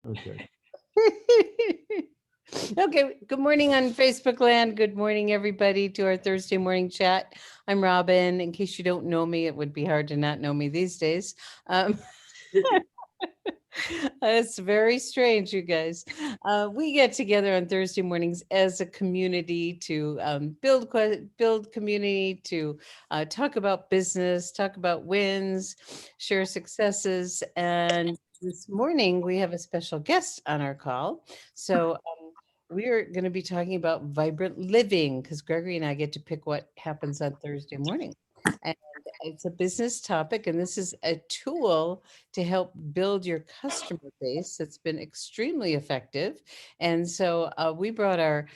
Okay. Okay, good morning on Facebook land. Good morning, everybody, to our Thursday morning chat. I'm Robin. In case you don't know me, it would be hard to not know me these days. Um, it's very strange, you guys. We get together on Thursday mornings as a community to build community, to talk about business, talk about wins, share successes, and this morning we have a special guest on our call. So we're going to be talking about vibrant living because Gregory and I get to pick what happens on Thursday morning. And it's a business topic, and this is a tool to help build your customer base that's been extremely effective. And so we brought our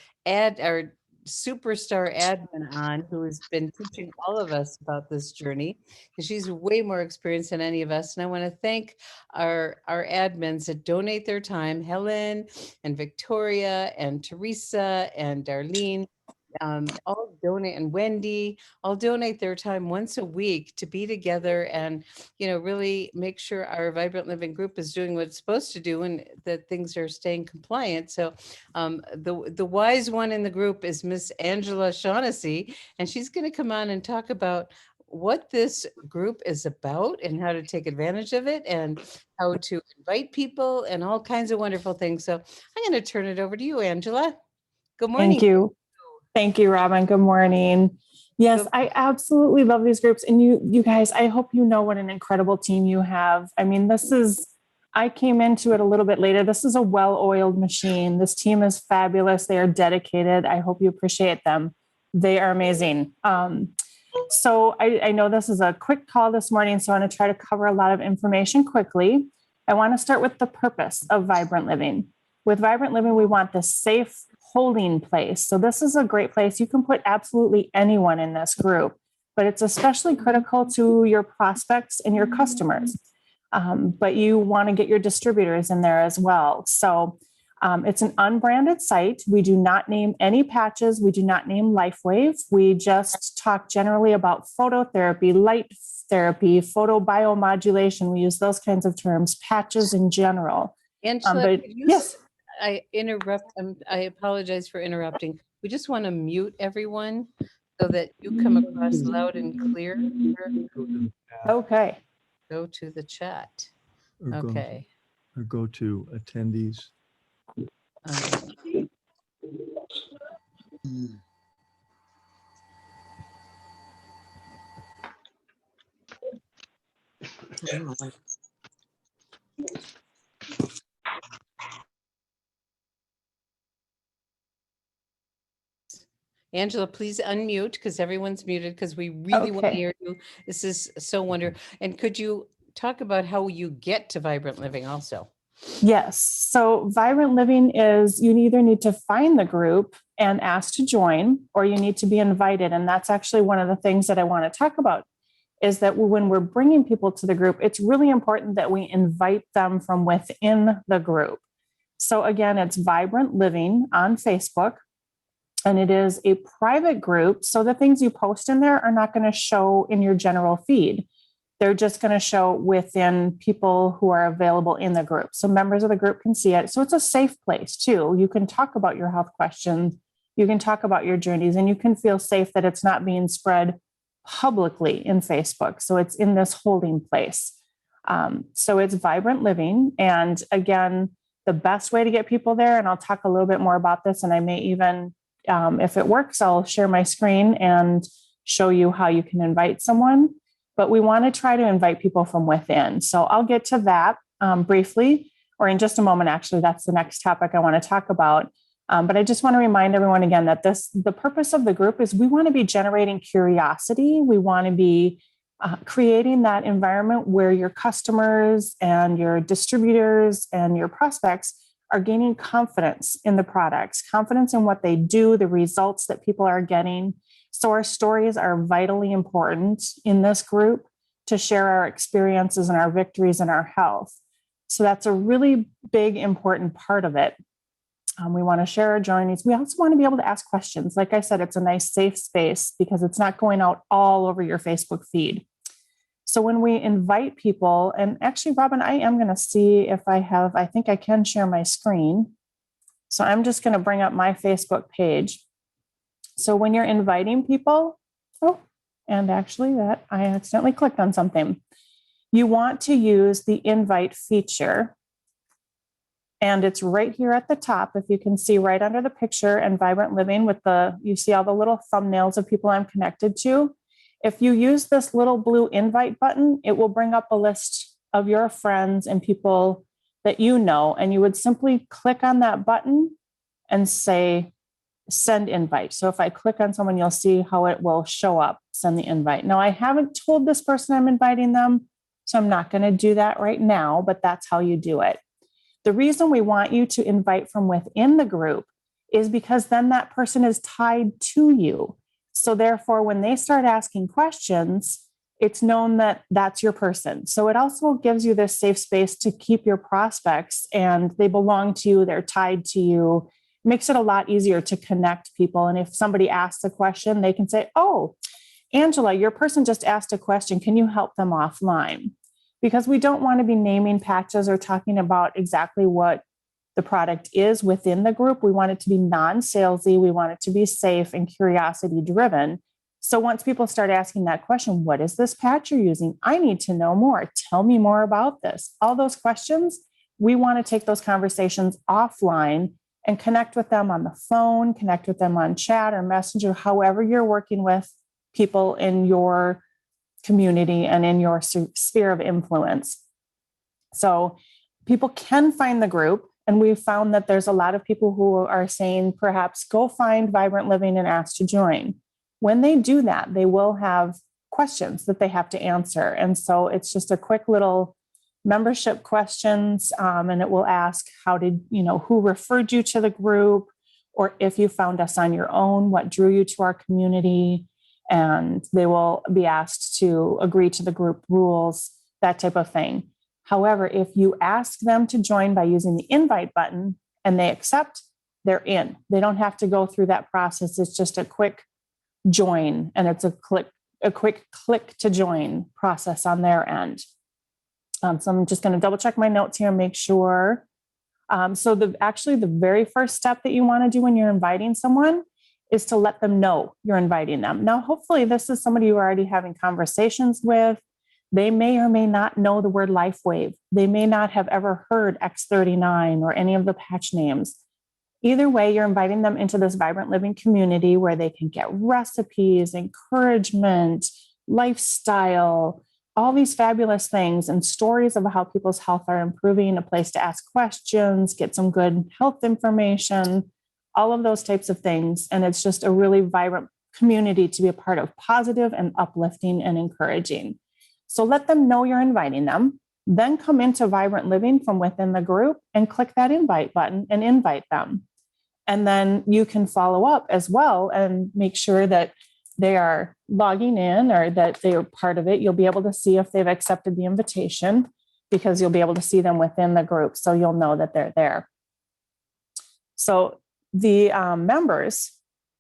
superstar admin on who has been teaching all of us about this journey because she's way more experienced than any of us. And I want to thank our admins that donate their time, Helen and Victoria and Teresa and Darlene, all donate, and Wendy, all donate their time once a week to be together and, really make sure our Vibrant Living group is doing what it's supposed to do and that things are staying compliant. So the wise one in the group is Miss Angela Shaughnessy, and she's going to come on and talk about what this group is about and how to take advantage of it and how to invite people and all kinds of wonderful things. So I'm going to turn it over to you, Angela. Good Thank morning. you. Thank you, Robin. Good morning. Yes, Good. I absolutely love these groups. And you guys, I hope you know what an incredible team you have. I mean, I came into it a little bit later. This is a well-oiled machine. This team is fabulous. They are dedicated. I hope you appreciate them. They are amazing. So I know this is a quick call this morning, so I want to try to cover a lot of information quickly. I want to start with the purpose of Vibrant Living. With Vibrant Living, we want this safe holding place. So this is a great place. You can put absolutely anyone in this group, but it's especially critical to your prospects and your customers. But you want to get your distributors in there as well. So it's an unbranded site. We do not name any patches. We do not name LifeWave. We just talk generally about phototherapy, light therapy, photobiomodulation. We use those kinds of terms, patches in general. Angela, But could you yes, I apologize for interrupting. We just want to mute everyone so that you come across loud and clear. Go to the chat okay. Go to the chat. or Okay. go to attendees. Um, Angela, please unmute because everyone's muted because we really want to Okay. hear you. This is so wonderful. And could you talk about how you get to Vibrant Living also? Yes. So Vibrant Living is you either need to find the group and ask to join, or you need to be invited. And that's actually one of the things that I want to talk about is that when we're bringing people to the group, it's really important that we invite them from within the group. So again, it's Vibrant Living on Facebook, and it is a private group. So the things you post in there are not going to show in your general feed. They're just going to show within people who are available in the group. So members of the group can see it. So it's a safe place too. You can talk about your health questions, you can talk about your journeys, and you can feel safe that it's not being spread publicly in Facebook. So it's in this holding place. So it's Vibrant Living. And again, the best way to get people there, and I'll talk a little bit more about this, and I may even, if it works, I'll share my screen and show you how you can invite someone. But we want to try to invite people from within. So I'll get to that briefly, or in just a moment. Actually, that's the next topic I want to talk about. But I just want to remind everyone again that the purpose of the group is we want to be generating curiosity. We want to be creating that environment where your customers and your distributors and your prospects are gaining confidence in the products, confidence in what they do, the results that people are getting. So our stories are vitally important in this group to share our experiences and our victories and our health. So that's a really big, important part of it. We want to share our journeys. We also want to be able to ask questions. Like I said, it's a nice safe space because it's not going out all over your Facebook feed. So when we invite people, and actually, Robin, I am going to see if I think I can share my screen. So I'm just going to bring up my Facebook page. So when you're inviting people, and actually that I accidentally clicked on something. You want to use the invite feature. And it's right here at the top, if you can see right under the picture and Vibrant Living with you see all the little thumbnails of people I'm connected to. If you use this little blue invite button, it will bring up a list of your friends and people that you know, and you would simply click on that button and say, send invite. So if I click on someone, you'll see how it will show up, send the invite. Now, I haven't told this person I'm inviting them, so I'm not going to do that right now, but that's how you do it. The reason we want you to invite from within the group is because then that person is tied to you. So therefore, when they start asking questions, it's known that that's your person. So it also gives you this safe space to keep your prospects, and they belong to you, they're tied to you. It makes it a lot easier to connect people. And if somebody asks a question, they can say, oh, Angela, your person just asked a question. Can you help them offline? Because we don't want to be naming patches or talking about exactly what the product is within the group. We want it to be non-salesy. We want it to be safe and curiosity driven. So once people start asking that question, what is this patch you're using? I need to know more. Tell me more about this. All those questions, we want to take those conversations offline and connect with them on the phone, connect with them on chat or messenger, however you're working with people in your community and in your sphere of influence. So people can find the group. And we've found that there's a lot of people who are saying, perhaps go find Vibrant Living and ask to join. When they do that, they will have questions that they have to answer. And so it's just a quick little membership questions. And it will ask, who referred you to the group? Or if you found us on your own, what drew you to our community? And they will be asked to agree to the group rules, that type of thing. However, if you ask them to join by using the invite button and they accept, they're in. They don't have to go through that process. It's just a quick join, and it's a quick click to join process on their end. So I'm just going to double check my notes here and make sure. So the very first step that you want to do when you're inviting someone is to let them know you're inviting them. Now, hopefully this is somebody you're already having conversations with. They may or may not know the word LifeWave. They may not have ever heard X39 or any of the patch names. Either way, you're inviting them into this Vibrant Living community where they can get recipes, encouragement, lifestyle, all these fabulous things and stories of how people's health are improving, a place to ask questions, get some good health information, all of those types of things. And it's just a really vibrant community to be a part of, positive and uplifting and encouraging. So let them know you're inviting them, then come into Vibrant Living from within the group and click that invite button and invite them. And then you can follow up as well and make sure that they are logging in or that they are part of it. You'll be able to see if they've accepted the invitation because you'll be able to see them within the group. So you'll know that they're there. So the members,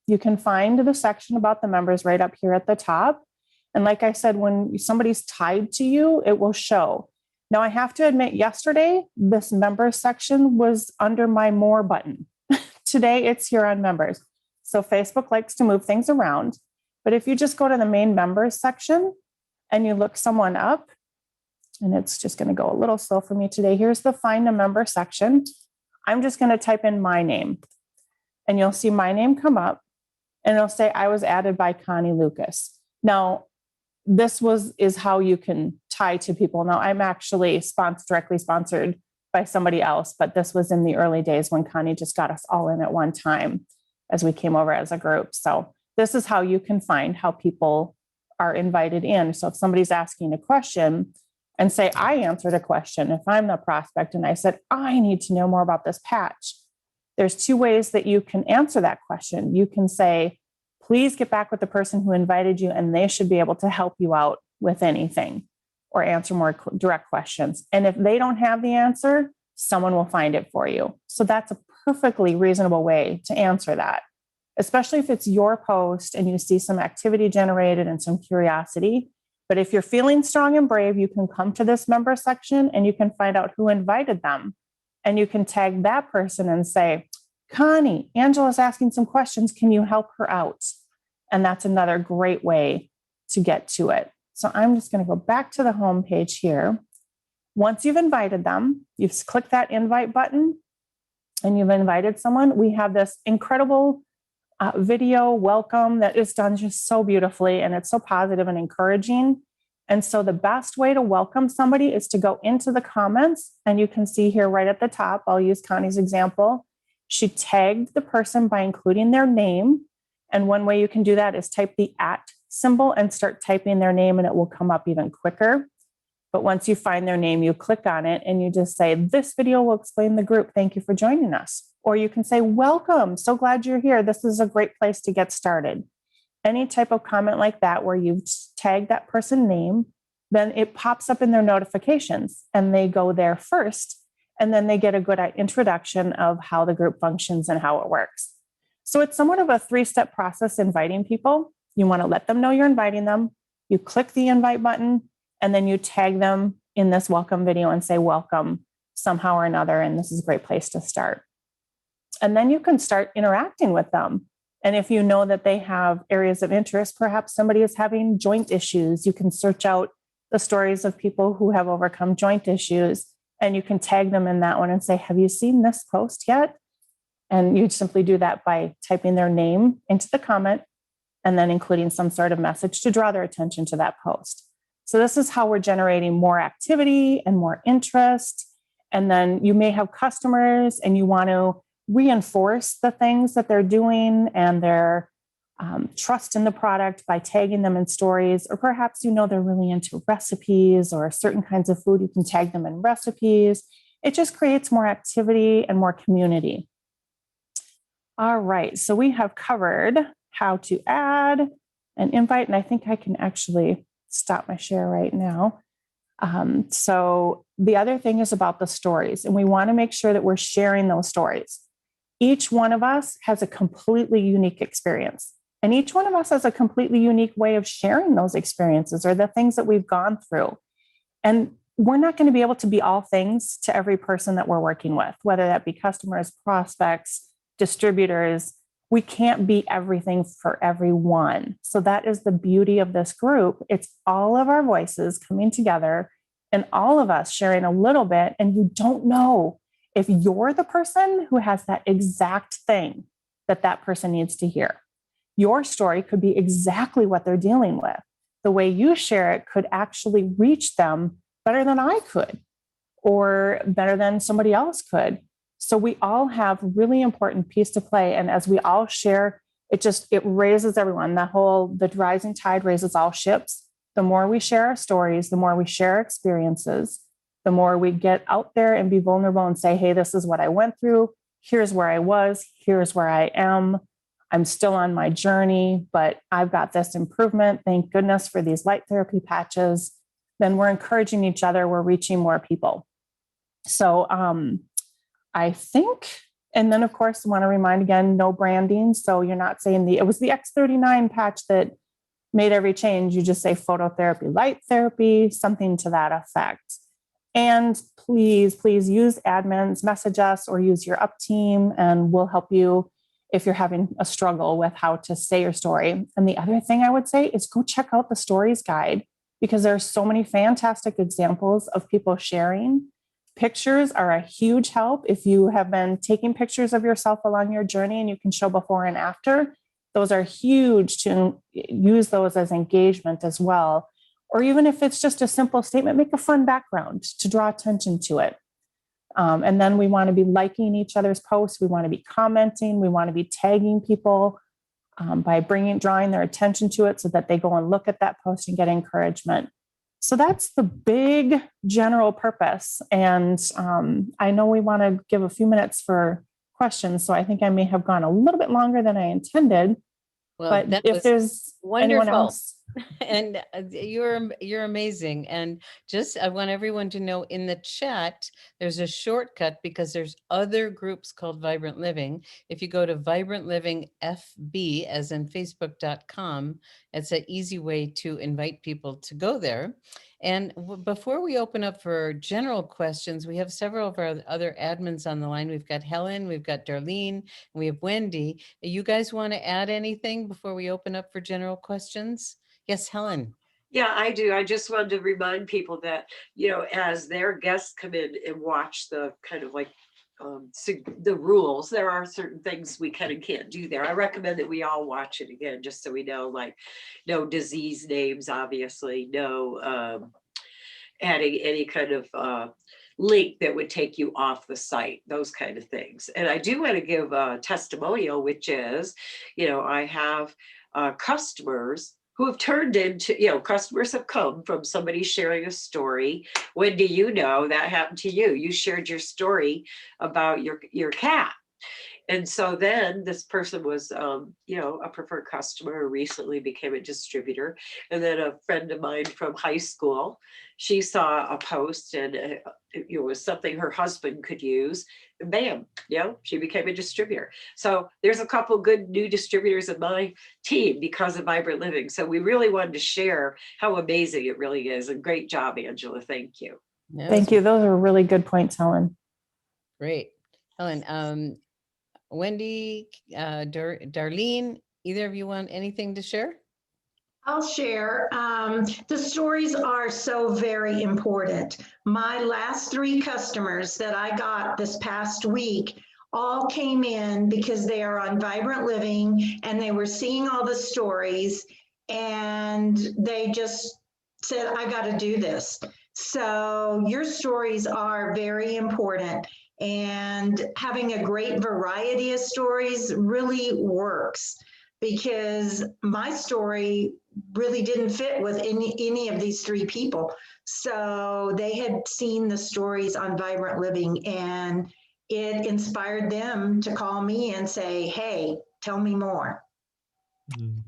you can find the section about the members right up here at the top. And like I said, when somebody's tied to you, it will show. Now, I have to admit, yesterday, this members section was under my more button. Today, it's here on members. So Facebook likes to move things around. But if you just go to the main members section and you look someone up, and it's just going to go a little slow for me today. Here's the find a member section. I'm just going to type in my name and you'll see my name come up and it'll say I was added by Connie Lucas. Now, this is how you can tie to people. Now, I'm actually directly sponsored by somebody else, but this was in the early days when Connie just got us all in at one time as we came over as a group. So this is how you can find how people are invited in. So if somebody's asking a question and say, I answered a question, if I'm the prospect and I said, I need to know more about this patch, there's two ways that you can answer that question. You can say, please get back with the person who invited you and they should be able to help you out with anything or answer more direct questions. And if they don't have the answer, someone will find it for you. So that's a perfectly reasonable way to answer that, especially if it's your post and you see some activity generated and some curiosity. But if you're feeling strong and brave, you can come to this member section and you can find out who invited them. And you can tag that person and say, Connie, Angela's asking some questions. Can you help her out? And that's another great way to get to it. So I'm just going to go back to the home page here. Once you've invited them, you've clicked that invite button and you've invited someone. We have this incredible video welcome that is done just so beautifully, and it's so positive and encouraging. And so the best way to welcome somebody is to go into the comments, and you can see here right at the top, I'll use Connie's example. She tagged the person by including their name. And one way you can do that is type the @ symbol and start typing their name, and it will come up even quicker. But once you find their name, you click on it and you just say, this video will explain the group. Thank you for joining us. Or you can say, welcome. So glad you're here. This is a great place to get started. Any type of comment like that where you've tagged that person's name, then it pops up in their notifications and they go there first. And then they get a good introduction of how the group functions and how it works. So it's somewhat of a 3-step process inviting people. You want to let them know you're inviting them. You click the invite button, and then you tag them in this welcome video and say welcome somehow or another. And this is a great place to start. And then you can start interacting with them. And if you know that they have areas of interest, perhaps somebody is having joint issues, you can search out the stories of people who have overcome joint issues, and you can tag them in that one and say, have you seen this post yet? And you simply do that by typing their name into the comment and then including some sort of message to draw their attention to that post. So this is how we're generating more activity and more interest. And then you may have customers and you want to reinforce the things that they're doing and their trust in the product by tagging them in stories. Or perhaps they're really into recipes or certain kinds of food. You can tag them in recipes. It just creates more activity and more community. All right, so we have covered how to add an invite, and I think I can actually stop my share right now. So the other thing is about the stories, and we want to make sure that we're sharing those stories. Each one of us has a completely unique experience, and each one of us has a completely unique way of sharing those experiences or the things that we've gone through. And we're not going to be able to be all things to every person that we're working with, whether that be customers, prospects, distributors. We can't be everything for everyone. So that is the beauty of this group. It's all of our voices coming together and all of us sharing a little bit. And you don't know if you're the person who has that exact thing that person needs to hear. Your story could be exactly what they're dealing with. The way you share it could actually reach them better than I could, or better than somebody else could. So we all have really important piece to play. And as we all share, it raises everyone. The rising tide raises all ships. The more we share our stories, the more we share our experiences, the more we get out there and be vulnerable and say, hey, this is what I went through. Here's where I was. Here's where I am. I'm still on my journey, but I've got this improvement. Thank goodness for these light therapy patches. Then we're encouraging each other. We're reaching more people. So, I think, and then of course, I want to remind again, no branding. So you're not saying it was the X39 patch that made every change. You just say phototherapy, light therapy, something to that effect. And please use admins, message us, or use your up team, and we'll help you if you're having a struggle with how to say your story. And the other thing I would say is go check out the stories guide, because there are so many fantastic examples of people sharing. Pictures are a huge help. If you have been taking pictures of yourself along your journey and you can show before and after, those are huge to use those as engagement as well. Or even if it's just a simple statement, make a fun background to draw attention to it. And then we want to be liking each other's posts. We want to be commenting. We want to be tagging people by drawing their attention to it so that they go and look at that post and get encouragement. So that's the big general purpose. And I know we want to give a few minutes for questions. So I think I may have gone a little bit longer than I intended. Well, but if there's Anyone Wonderful. else? And you're amazing. And just I want everyone to know in the chat, there's a shortcut because there's other groups called Vibrant Living. If you go to Vibrant Living FB, as in Facebook.com, it's an easy way to invite people to go there. And before we open up for general questions, we have several of our other admins on the line. We've got Helen, we've got Darlene, and we have Wendy. You guys want to add anything before we open up for general questions? Yes, Helen. Yeah, I do. I just wanted to remind people that, as their guests come in and watch the kind of like the rules, there are certain things we can and can't do there. I recommend that we all watch it again, just so we know, like no disease names, obviously, no adding any kind of link that would take you off the site, those kind of things. And I do want to give a testimonial, which is, I have customers who have turned into, customers have come from somebody sharing a story. When do you know that happened to you? You shared your story about your cat. And so then this person was, a preferred customer, recently became a distributor. And then a friend of mine from high school, she saw a post and it was something her husband could use. And bam, she became a distributor. So there's a couple good new distributors in my team because of Vibrant Living. So we really wanted to share how amazing it really is. And great job, Angela. Thank you. Yeah, Thank you. Those are really good points, Helen. great. Helen, Wendy, Darlene, either of you want anything to share? I'll share. The stories are so very important. My last 3 customers that I got this past week all came in because they are on Vibrant Living and they were seeing all the stories and they just said, I got to do this. So your stories are very important. And having a great variety of stories really works because my story really didn't fit with any of these 3 people. So they had seen the stories on Vibrant Living and it inspired them to call me and say, hey, tell me more.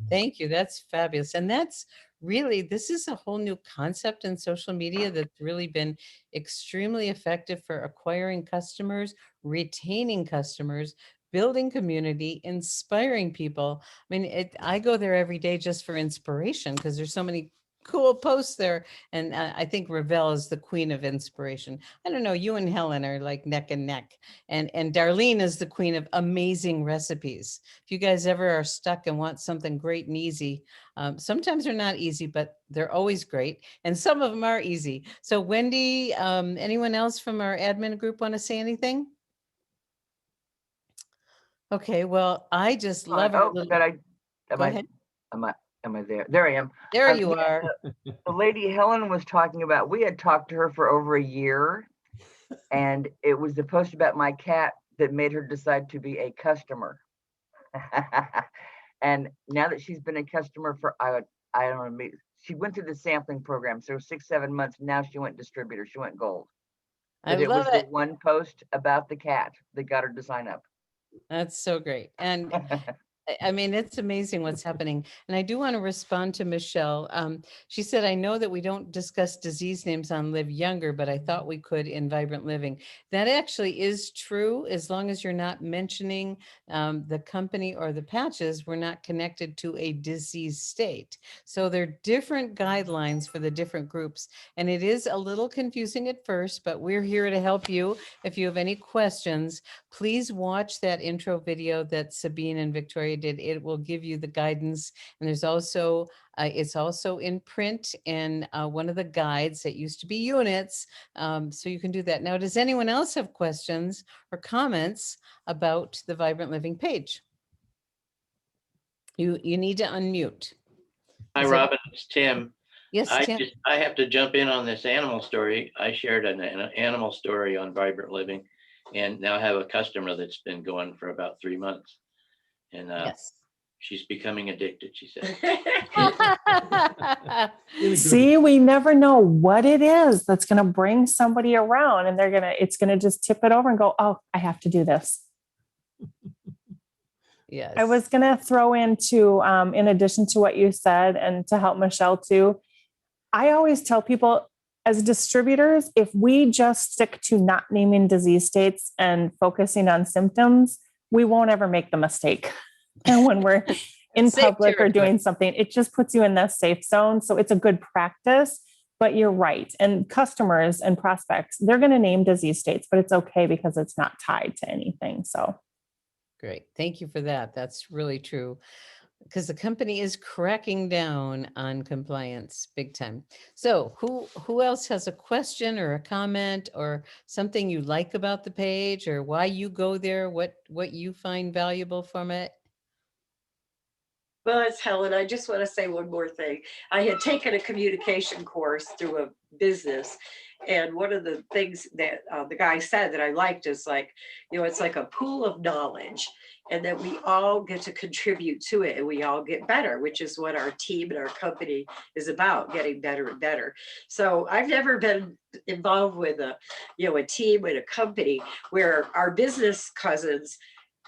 Thank you. That's fabulous. And that's really, this is a whole new concept in social media that's really been extremely effective for acquiring customers, retaining customers, building community, inspiring people. I mean, I go there every day just for inspiration because there's so many cool posts there. And I think Ravel is the queen of inspiration. I don't know, you and Helen are like neck and neck. And Darlene is the queen of amazing recipes. If you guys ever are stuck and want something great and easy, sometimes they're not easy, but they're always great. And some of them are easy. So Wendy, anyone else from our admin group want to say anything? Okay, well, I just love our little... Go ahead. Am I there? There I am. There you are. The lady Helen was talking about, we had talked to her for over a year, and it was the post about my cat that made her decide to be a customer. And now that she's been a customer for, I don't know, she went through the sampling program, so 6-7 months. Now she went distributor. She went gold. I But love was it. the one post about the cat that got her to sign up. That's so great. And I mean, it's amazing what's happening. And I do want to respond to Michelle. She said, I know that we don't discuss disease names on Live Younger, but I thought we could in Vibrant Living. That actually is true. As long as you're not mentioning the company or the patches, we're not connected to a disease state. So there are different guidelines for the different groups. And it is a little confusing at first, but we're here to help you. If you have any questions, please watch that intro video that Sabine and Victoria did. It will give you the guidance. And there's also, it's also in print in one of the guides that used to be units. So you can do that. Now, does anyone else have questions or comments about the Vibrant Living page? You need to unmute. Hi, Robin, it's Tim. Yes, Tim. I have to jump in on this animal story. I shared an animal story on Vibrant Living and now have a customer that's been going for about 3 months. And Yes. she's becoming addicted, she said. See, we never know what it is that's going to bring somebody around and it's going to just tip it over and go, oh, I have to do this. Yes. I was going to throw into, in addition to what you said, and to help Michelle too, I always tell people as distributors, if we just stick to not naming disease states and focusing on symptoms, we won't ever make the mistake. And when we're in Safe public or territory. doing something, it just puts you in the safe zone. So it's a good practice, but you're right. And customers and prospects, they're going to name disease states, but it's okay because it's not tied to anything. So Great. Thank you for that. That's really true. Because the company is cracking down on compliance big time. So who else has a question or a comment or something you like about the page or why you go there, what you find valuable from it? Well, it's Helen. I just want to say one more thing. I had taken a communication course through a business. And one of the things that the guy said that I liked is like, it's like a pool of knowledge and that we all get to contribute to it and we all get better, which is what our team and our company is about, getting better and better. So I've never been involved with a team and a company where our business cousins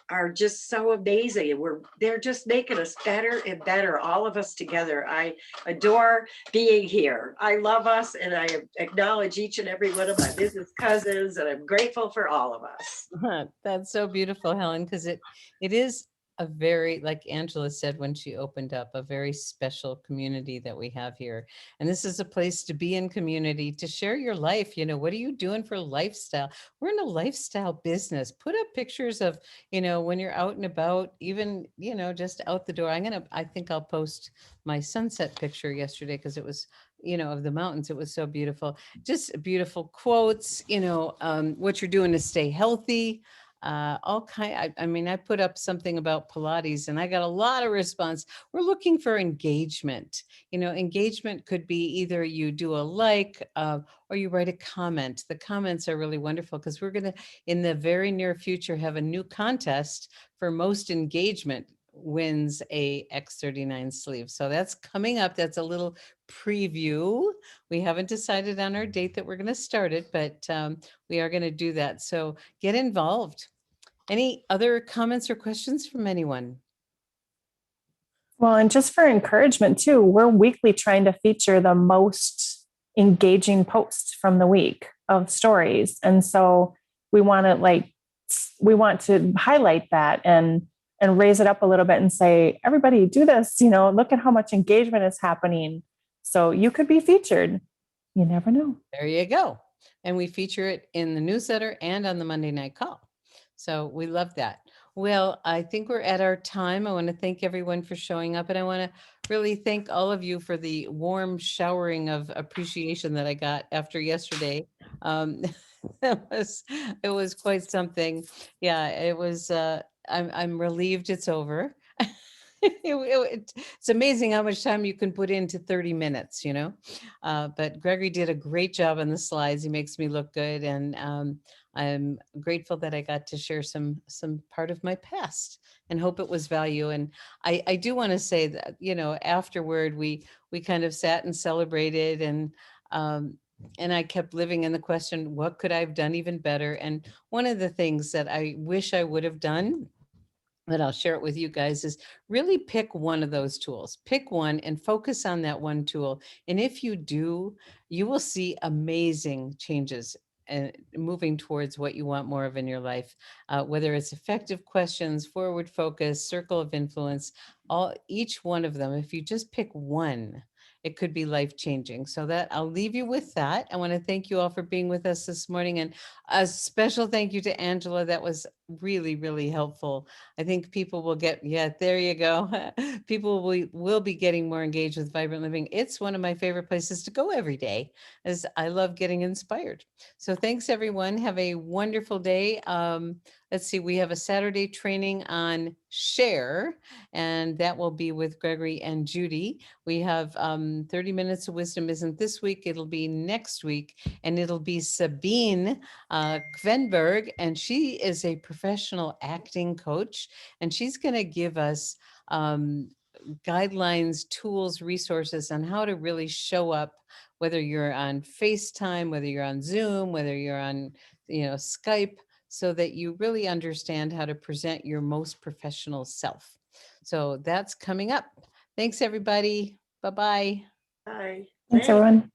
are just so amazing and they're just making us better and better, all of us together. I adore being here. I love us and I acknowledge each and every one of my business cousins and I'm grateful for all of us. That's so beautiful, Helen, because it is a very, like Angela said when she opened up, a very special community that we have here. And this is a place to be in community, to share your life. What are you doing for lifestyle? We're in a lifestyle business. Put up pictures of, when you're out and about, even, just out the door. I think I'll post my sunset picture yesterday because it was, of the mountains. It was so beautiful. Just beautiful quotes, what you're doing to stay healthy. All kind. I put up something about Pilates and I got a lot of response. We're looking for engagement. Engagement could be either you do a like or you write a comment. The comments are really wonderful because we're going to, in the very near future, have a new contest for most engagement wins a X39 sleeve. So that's coming up. That's a little preview. We haven't decided on our date that we're going to start it, but we are going to do that. So get involved. Any other comments or questions from anyone? well, and just for encouragement too, we're weekly trying to feature the most engaging posts from the week of stories. And so we want to highlight that and raise it up a little bit and say, everybody do this, look at how much engagement is happening. So you could be featured. You never know. There you go. And we feature it in the newsletter and on the Monday night call. So we love that. Well, I think we're at our time. I want to thank everyone for showing up. And I want to really thank all of you for the warm showering of appreciation that I got after yesterday. It was quite something. Yeah, it was, I'm relieved it's over. It's amazing how much time you can put into 30 minutes, but Gregory did a great job on the slides. He makes me look good. And I'm grateful that I got to share some part of my past and hope it was value. And I do want to say that, afterward, we kind of sat and celebrated and I kept living in the question, what could I have done even better? And one of the things that I wish I would have done, that I'll share it with you guys, is really pick one of those tools. Pick one and focus on that one tool. And if you do, you will see amazing changes and moving towards what you want more of in your life, whether it's effective questions, forward focus, circle of influence, each one of them. If you just pick one, it could be life-changing. So that I'll leave you with that. I want to thank you all for being with us this morning. And a special thank you to Angela. That was really, really helpful. I think people will get, there you go. People will be getting more engaged with Vibrant Living. It's one of my favorite places to go every day, as I love getting inspired. So thanks, everyone. Have a wonderful day. Let's see, we have a Saturday training on Share, and that will be with Gregory and Judy. We have 30 Minutes of Wisdom isn't this week. It'll be next week, and it'll be Sabine Kvenberg, and she is a professional acting coach, and she's going to give us guidelines, tools, resources on how to really show up, whether you're on FaceTime, whether you're on Zoom, whether you're on, Skype. so that you really understand how to present your most professional self. So that's coming up. Thanks, everybody. Bye-bye. Bye. Thanks, everyone.